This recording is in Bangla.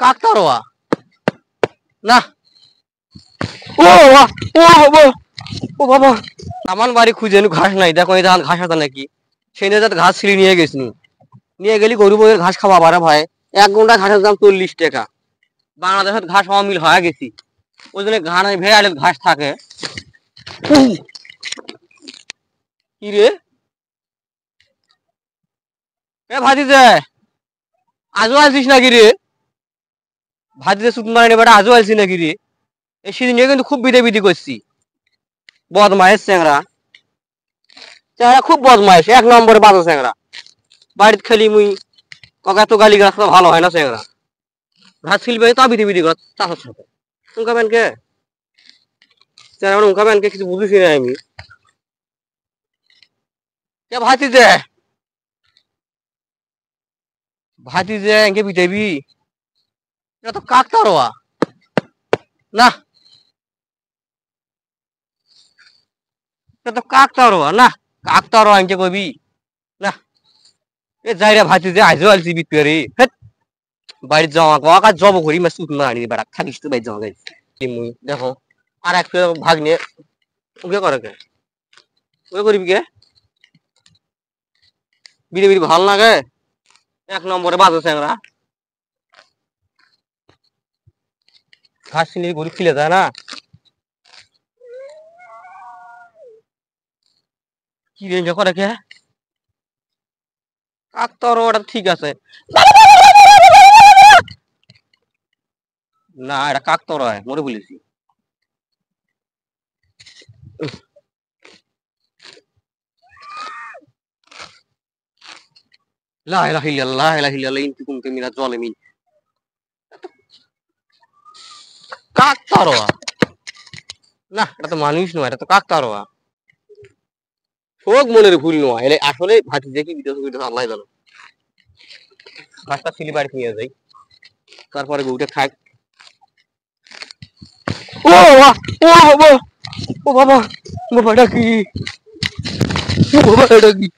কাকতারোয়া না। ও বাবা, ও বাবা, ও বাবা, আমার বাড়ি খুঁজে ঘাস নাই, দেখো এই ধান ঘাস আছে নাকি, সেই নিয়ে ঘাস ছিঁড়ে নিয়ে গেছি, নিয়ে গেলি গরু বইয়ের ঘাস খাওয়া পারে ভাই। 1 ঘন্টা ঘাসের দাম 40 টাকা। বাংলাদেশের ঘাস অমিল হয়ে গেছি, ওই জন্য ঘাস ভেড়ালের ঘাস থাকে। কি রে এ ভাতিজে, আজও আসিস নাকি রে? ভাতিজে সুত মারানি বেটা, আজও আসিস নাকি রে? এই সেদিন কিন্তু খুব বিদে বিদি করছি। বদমাইশ চ্যাংরা, চ্যাংরা খুব বদমাইশ, 1 নম্বরে বাজো চ্যাংরা। বাড়িতে খেলি মুই কাকা তো গালি গাছ ভালো হয় না চ্যাংরা। ঘাস ছিলবে তা বিধি বিধি কর চাষের সাথে উনকা ব্যানকে উনকা ব্যানকে কিছু বুঝিস না আমি। কে ভাতিজে, ভাতিজে এনকে বিটাইবি, এটা তো কাকতারোয়া না, এটা তো কাকতারোয়া না, কাকতারোয়া এনকে কবি না। এ যাইরা ভাতিজে আইজো আলছি বিটুয়ারি হেট। বাড়ির যাওয়া কাকা জব করি মা সুত মারানি বেটা, থাকিস তো বাড়ি যাওয়া গাইছি মুই। দেখো আর এক ভাগ নিয়ে ওকে করে কে, ওকে করবি কে? বিড়ি বিড়ি ভাল লাগে, 1 নম্বরে বাজো চ্যাংরা। ঘাস ছিলি গরু খিলে যায় না। কি রেঞ্জ করে কে? কাকতারোয়াটা ঠিক আছে না, এটা কাকতারোয়া মরে বলেছি। লা ইলাহা ইল্লাল্লাহ, লা ইলাহা ইল্লাল্লাহ, ইন কুনতুম মিনাজ জালিমিন। কাকতারোয়া না, এটা তো মানুষ নয়, এটা তো কাকতারোয়া। শোক মনের ভুল নয়, এলে আসলে ভাতিজে কি বিদেশ বিদেশ আল্লাহ জানো। ঘাসটা ছিলি বাড়ি নিয়ে যাই, তারপরে গরুটা খাক। ও বাবা, ও বাবা, ও বাবা, বাবা এটা কি, ও বাবা এটা কি?